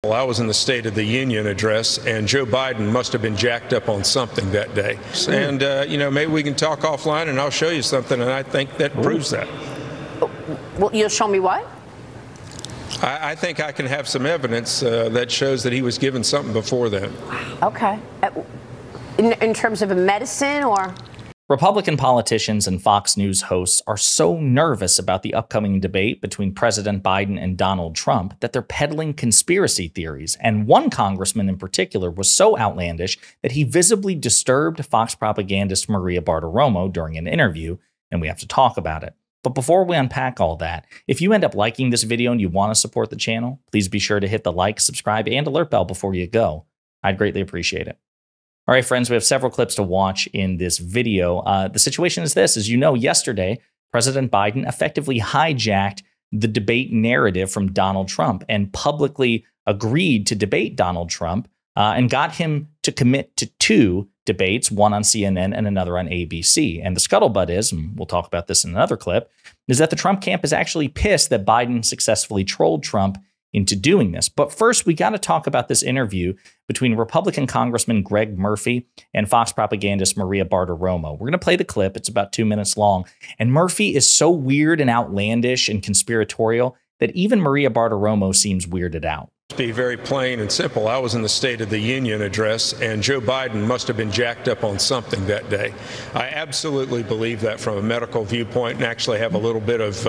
Well, I was in the State of the Union address, and Joe Biden must have been jacked up on something that day. And, maybe we can talk offline, and I'll show you something, and I think that proves that. Well, you'll show me what? I think I can have some evidence that shows that he was given something before then. Okay. In terms of a medicine or? Republican politicians and Fox News hosts are so nervous about the upcoming debate between President Biden and Donald Trump that they're peddling conspiracy theories. And one congressman in particular was so outlandish that he visibly disturbed Fox propagandist Maria Bartiromo during an interview, and we have to talk about it. But before we unpack all that, if you end up liking this video and you want to support the channel, please be sure to hit the like, subscribe, and alert bell before you go. I'd greatly appreciate it. All right, friends, we have several clips to watch in this video. The situation is this. As you know, yesterday, President Biden effectively hijacked the debate narrative from Donald Trump and publicly agreed to debate Donald Trump and got him to commit to two debates, one on CNN and another on ABC. And the scuttlebutt is, and we'll talk about this in another clip, is that the Trump camp is actually pissed that Biden successfully trolled Trump into doing this. But first, we got to talk about this interview between Republican Congressman Greg Murphy and Fox propagandist Maria Bartiromo. We're going to play the clip. It's about 2 minutes long. And Murphy is so weird and outlandish and conspiratorial that even Maria Bartiromo seems weirded out. To be very plain and simple, I was in the State of the Union address, and Joe Biden must have been jacked up on something that day. I absolutely believe that from a medical viewpoint, and actually have a little bit of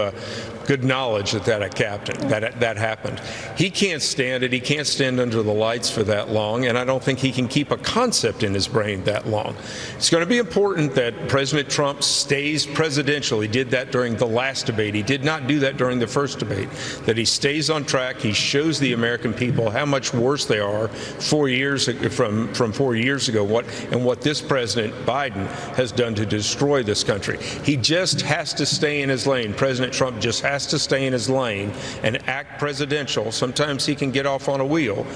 good knowledge that happened. He can't stand it. He can't stand under the lights for that long, and I don't think he can keep a concept in his brain that long. It's going to be important that President Trump stays presidential. He did that during the last debate. He did not do that during the first debate. That he stays on track. He shows the American people how much worse they are 4 years from 4 years ago, what this President Biden has done to destroy this country. He just has to stay in his lane. President Trump just has to stay in his lane and act presidential. Sometimes he can get off on a wheel.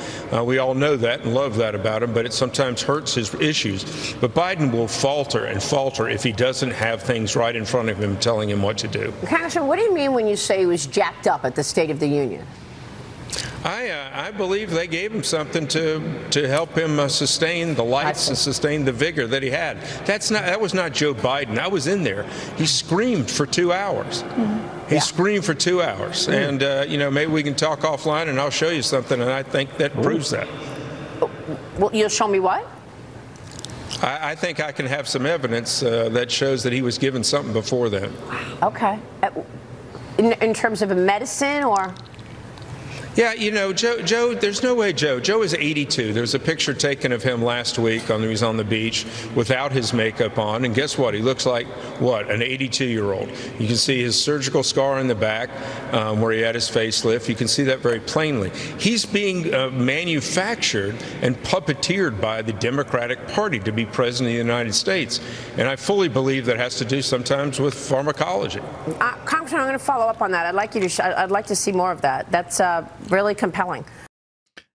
We all know that and love that about him, but it sometimes hurts his issues. But Biden will falter and falter if he doesn't have things right in front of him telling him what to do. Congressman, what do you mean when you say he was jacked up at the State of the Union? I believe they gave him something to help him sustain the lights and sustain the vigor that he had. That was not Joe Biden. I was in there. He screamed for 2 hours. He screamed for 2 hours. And, maybe we can talk offline, and I'll show you something, and I think that proves that. Well, you'll show me what? I think I can have some evidence that shows that he was given something before then. Okay. In terms of a medicine or? Yeah, Joe, there's no way Joe is 82. There's a picture taken of him last week he's on the beach without his makeup on. And guess what? He looks like, an 82-year-old. You can see his surgical scar in the back where he had his facelift. You can see that very plainly. He's being manufactured and puppeteered by the Democratic Party to be president of the United States. And I fully believe that has to do sometimes with pharmacology. Congressman, I'm going to follow up on that. I'd like to see more of that. That's really compelling.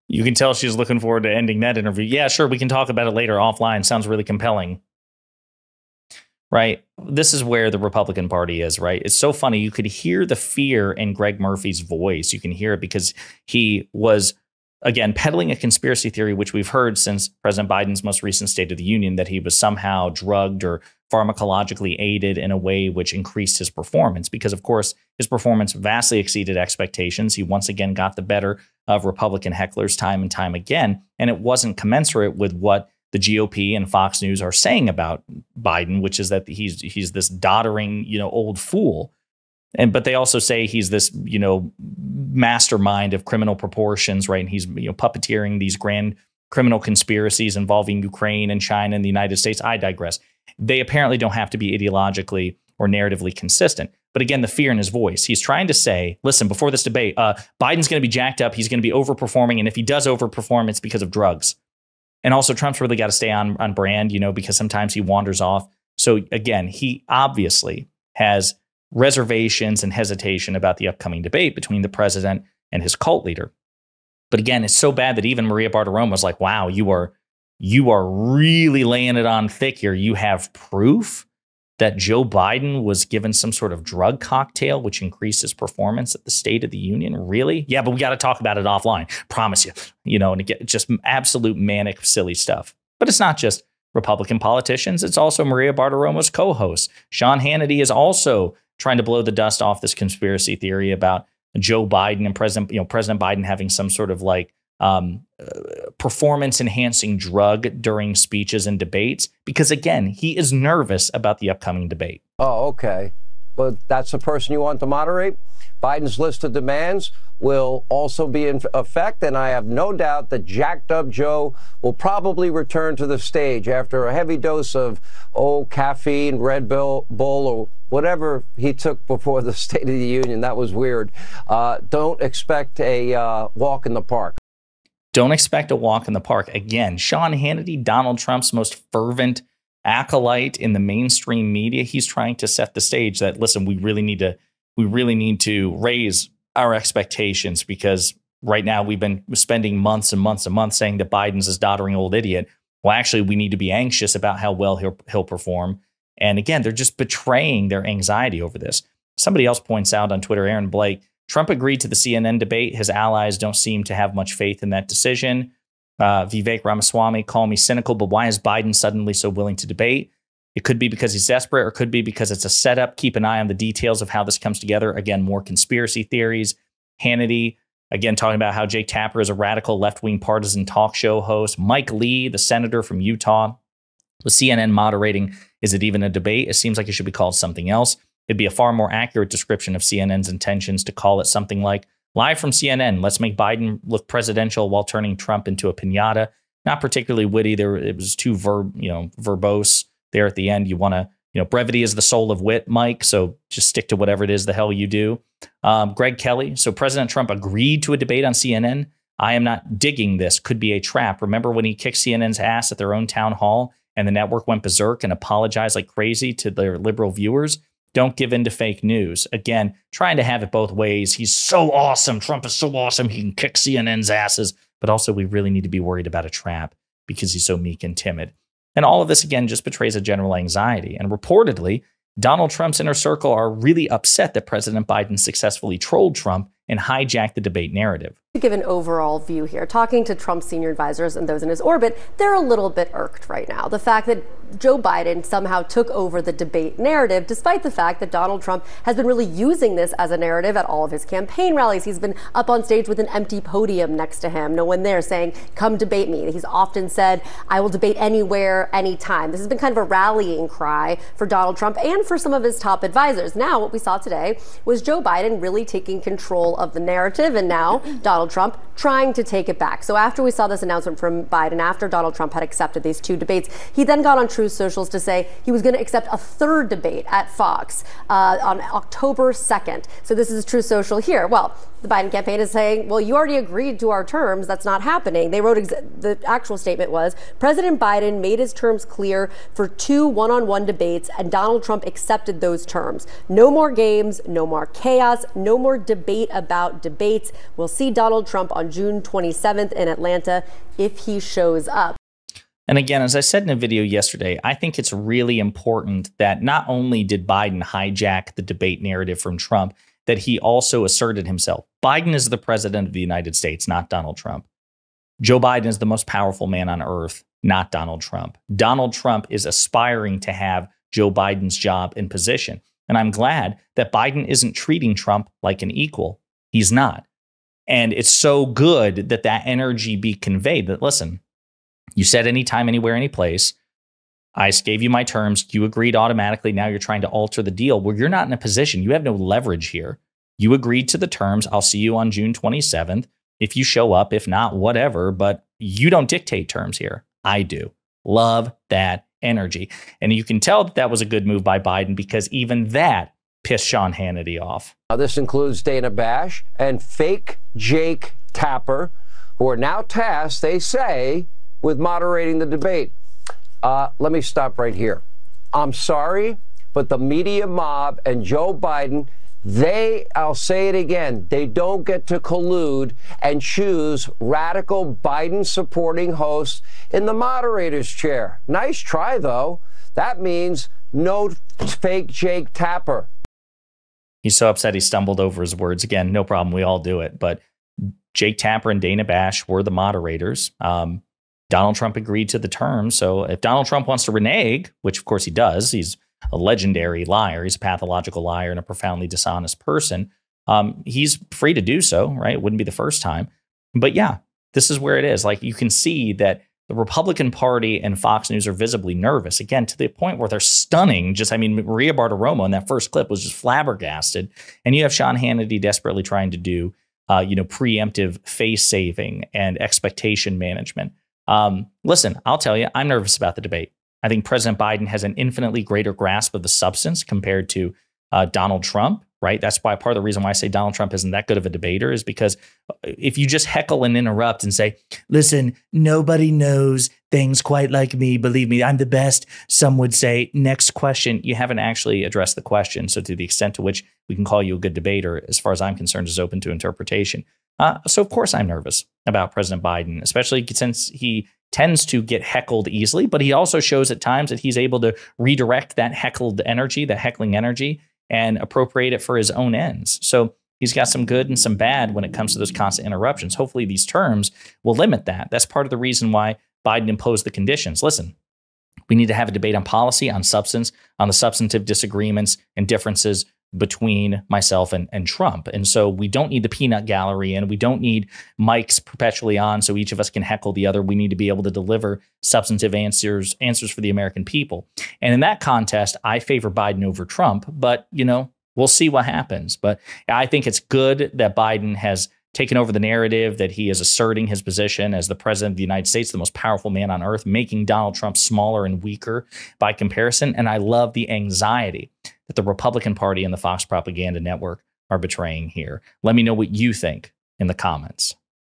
You can tell she's looking forward to ending that interview. Yeah, sure, we can talk about it later offline. Sounds really compelling. Right? This is where the Republican Party is, right? It's so funny. You could hear the fear in Greg Murphy's voice. You can hear it because he was, again, peddling a conspiracy theory, which we've heard since President Biden's most recent State of the Union, that he was somehow drugged or pharmacologically aided in a way which increased his performance, because, of course, his performance vastly exceeded expectations. He once again got the better of Republican hecklers time and time again, and it wasn't commensurate with what the GOP and Fox News are saying about Biden, which is that he's this doddering, old fool. But they also say he's this, mastermind of criminal proportions, right? And he's puppeteering these grand criminal conspiracies involving Ukraine and China and the United States. I digress. They apparently don't have to be ideologically or narratively consistent. But again, the fear in his voice. He's trying to say, listen, before this debate, Biden's going to be jacked up. He's going to be overperforming. And if he does overperform, it's because of drugs. And also, Trump's really got to stay on brand, because sometimes he wanders off. So again, he obviously has reservations and hesitation about the upcoming debate between the president and his cult leader. But again, it's so bad that even Maria Bartiromo was like, wow, you are really laying it on thick here. You have proof. that Joe Biden was given some sort of drug cocktail which increased his performance at the State of the Union? Really? Yeah, but we got to talk about it offline. Promise you. You know, and again, just absolute manic, silly stuff. But it's not just Republican politicians. It's also Maria Bartiromo's co-host. Sean Hannity is also trying to blow the dust off this conspiracy theory about Joe Biden and President Biden having some sort of like performance-enhancing drug during speeches and debates, because, again, he is nervous about the upcoming debate. Oh, okay. But that's the person you want to moderate? Biden's list of demands will also be in effect, and I have no doubt that jacked up Joe will probably return to the stage after a heavy dose of, caffeine, Red Bull, or whatever he took before the State of the Union. That was weird. Don't expect a walk in the park. Don't expect a walk in the park. Again, Sean Hannity, Donald Trump's most fervent acolyte in the mainstream media, he's trying to set the stage that, listen, we really need to raise our expectations, because right now we've been spending months and months and months saying that Biden's this doddering old idiot. Well, actually, we need to be anxious about how well he'll perform. And again, they're just betraying their anxiety over this. Somebody else points out on Twitter, Aaron Blake, Trump agreed to the CNN debate. His allies don't seem to have much faith in that decision. Vivek Ramaswamy, call me cynical, but why is Biden suddenly so willing to debate? It could be because he's desperate, or it could be because it's a setup. Keep an eye on the details of how this comes together. Again, more conspiracy theories. Hannity, again, talking about how Jake Tapper is a radical left-wing partisan talk show host. Mike Lee, the senator from Utah, with CNN moderating, is it even a debate? It seems like it should be called something else. It'd be a far more accurate description of CNN's intentions to call it something like, live from CNN, let's make Biden look presidential while turning Trump into a piñata. Not particularly witty. It was too verbose there at the end. You want to, brevity is the soul of wit, Mike. So just stick to whatever it is the hell you do. Greg Kelly. So President Trump agreed to a debate on CNN. I am not digging this. Could be a trap. Remember when he kicked CNN's ass at their own town hall and the network went berserk and apologized like crazy to their liberal viewers? Don't give in to fake news. Again, trying to have it both ways. He's so awesome. Trump is so awesome. He can kick CNN's asses. But also, we really need to be worried about a trap because he's so meek and timid. And all of this, again, just betrays a general anxiety. And reportedly, Donald Trump's inner circle are really upset that President Biden successfully trolled Trump and hijacked the debate narrative. To give an overall view here, talking to Trump's senior advisors and those in his orbit, they're a little bit irked right now. The fact that Joe Biden somehow took over the debate narrative, despite the fact that Donald Trump has been really using this as a narrative at all of his campaign rallies. He's been up on stage with an empty podium next to him, no one there, saying, come debate me. He's often said, I will debate anywhere, anytime. This has been kind of a rallying cry for Donald Trump and for some of his top advisors. Now, what we saw today was Joe Biden really taking control of the narrative, and now Donald Trump trying to take it back. So after we saw this announcement from Biden, after Donald Trump had accepted these two debates, he then got on Truth Socials to say he was going to accept a third debate at Fox on October 2nd. So this is Truth Social here. Well, the Biden campaign is saying, well, you already agreed to our terms. That's not happening. They wrote the actual statement was, President Biden made his terms clear for 2 one-on-one debates, and Donald Trump accepted those terms. No more games, no more chaos, no more debate about debates. We'll see Donald Trump on June 27th in Atlanta if he shows up. And again, as I said in a video yesterday, I think it's really important that not only did Biden hijack the debate narrative from Trump, that he also asserted himself. Biden is the president of the United States, not Donald Trump. Joe Biden is the most powerful man on earth, not Donald Trump. Donald Trump is aspiring to have Joe Biden's job and position. And I'm glad that Biden isn't treating Trump like an equal. He's not. And it's so good that that energy be conveyed that, listen, you said anytime, anywhere, any place. I gave you my terms. You agreed automatically. Now you're trying to alter the deal. Well, you're not in a position. You have no leverage here. You agreed to the terms. I'll see you on June 27th. If you show up, if not, whatever. But you don't dictate terms here. I do. Love that energy. And you can tell that that was a good move by Biden, because even that pissed Sean Hannity off. This includes Dana Bash and fake Jake Tapper, who are now tasked, they say, with moderating the debate. Let me stop right here. I'm sorry, but the media mob and Joe Biden, I'll say it again, they don't get to collude and choose radical Biden-supporting hosts in the moderator's chair. Nice try, though. That means no fake Jake Tapper. He's so upset he stumbled over his words. Again, no problem. We all do it. But Jake Tapper and Dana Bash were the moderators. Donald Trump agreed to the terms. So if Donald Trump wants to renege, which of course he does, he's a legendary liar. He's a pathological liar and a profoundly dishonest person. He's free to do so, right? It wouldn't be the first time. But yeah, this is where it is. Like, you can see that the Republican Party and Fox News are visibly nervous, again, to the point where they're stunning. Maria Bartiromo in that first clip was just flabbergasted. And you have Sean Hannity desperately trying to do, preemptive face saving and expectation management. Listen, I'll tell you, I'm nervous about the debate. I think President Biden has an infinitely greater grasp of the substance compared to Donald Trump, right? That's why part of the reason why I say Donald Trump isn't that good of a debater is because if you just heckle and interrupt and say, listen, nobody knows things quite like me. Believe me, I'm the best. Some would say, next question. You haven't actually addressed the question. So to the extent to which we can call you a good debater, as far as I'm concerned, is open to interpretation. So of course I'm nervous about President Biden, especially since he tends to get heckled easily, but he also shows at times that he's able to redirect that heckled energy, the heckling energy, and appropriate it for his own ends. So he's got some good and some bad when it comes to those constant interruptions. Hopefully these terms will limit that. That's part of the reason why Biden imposed the conditions. Listen, we need to have a debate on policy, on substance, on the substantive disagreements and differences between myself and Trump. And so we don't need the peanut gallery and we don't need mics perpetually on so each of us can heckle the other. We need to be able to deliver substantive answers for the American people. And in that contest, I favor Biden over Trump, but we'll see what happens. But I think it's good that Biden has taken over the narrative, that he is asserting his position as the president of the United States, the most powerful man on earth, making Donald Trump smaller and weaker by comparison. And I love the anxiety that the Republican Party and the Fox Propaganda Network are betraying here. Let me know what you think in the comments.